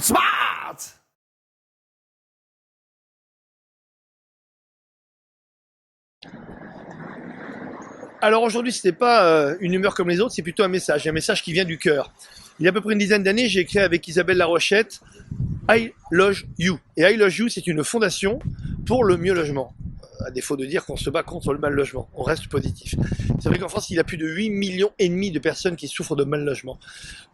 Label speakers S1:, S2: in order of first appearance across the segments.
S1: Smart.
S2: Alors aujourd'hui, ce n'est pas une humeur comme les autres, c'est plutôt un message qui vient du cœur. Il y a à peu près une dizaine d'années, j'ai créé avec Isabelle Larochette I Loge You. Et I Loge You, c'est une fondation pour le mieux logement. À défaut de dire qu'on se bat contre le mal logement, on reste positif. C'est vrai qu'en France, il y a plus de 8,5 millions de personnes qui souffrent de mal logement.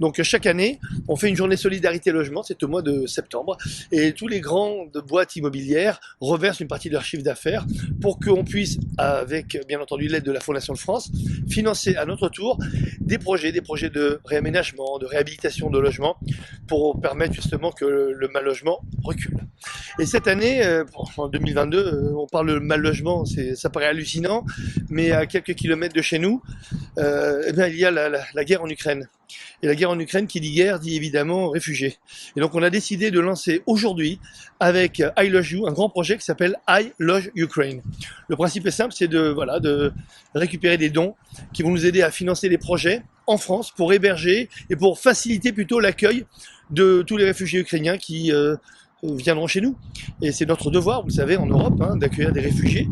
S2: Donc chaque année, on fait une journée solidarité logement, c'est au mois de septembre, et tous les grandes boîtes immobilières reversent une partie de leur chiffre d'affaires pour qu'on puisse, avec bien entendu l'aide de la Fondation de France, financer à notre tour des projets de réaménagement, de réhabilitation de logements, pour permettre justement que le mal logement recule. Et cette année, en 2022, on parle de mal logement, ça paraît hallucinant, mais à quelques kilomètres de chez nous, il y a la guerre en Ukraine. Et la guerre en Ukraine, qui dit guerre, dit évidemment réfugiés. Et donc on a décidé de lancer aujourd'hui, avec I Loge You, un grand projet qui s'appelle I Loge Ukraine. Le principe est simple, c'est de récupérer des dons qui vont nous aider à financer des projets en France pour héberger et pour faciliter plutôt l'accueil de tous les réfugiés ukrainiens qui viendront chez nous. Et c'est notre devoir, vous le savez, en Europe, d'accueillir des réfugiés.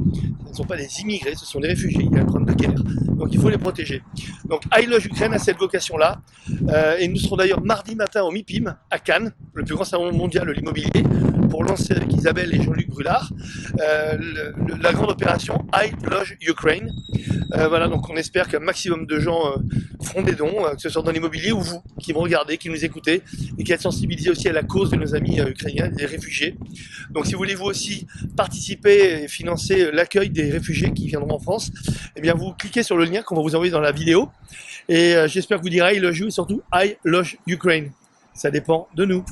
S2: Ce ne sont pas des immigrés, ce sont des réfugiés. Il y a un problème de guerre. Donc il faut les protéger. Donc I Loge Ukraine a cette vocation-là. Et nous serons d'ailleurs mardi matin au MIPIM à Cannes, le plus grand salon mondial de l'immobilier, pour lancer avec Isabelle et Jean-Luc Brulard la grande opération I Loge Ukraine. Voilà, donc on espère qu'un maximum de gens feront des dons, que ce soit dans l'immobilier ou vous, qui vont regarder, qui nous écoutez, et qui êtes sensibilisés aussi à la cause de nos amis ukrainiens, des réfugiés. Donc si vous voulez vous aussi participer et financer l'accueil des réfugiés qui viendront en France, eh bien vous cliquez sur le lien qu'on va vous envoyer dans la vidéo. Et j'espère que vous direz I Loge You et surtout I Loge Ukraine. Ça dépend de nous.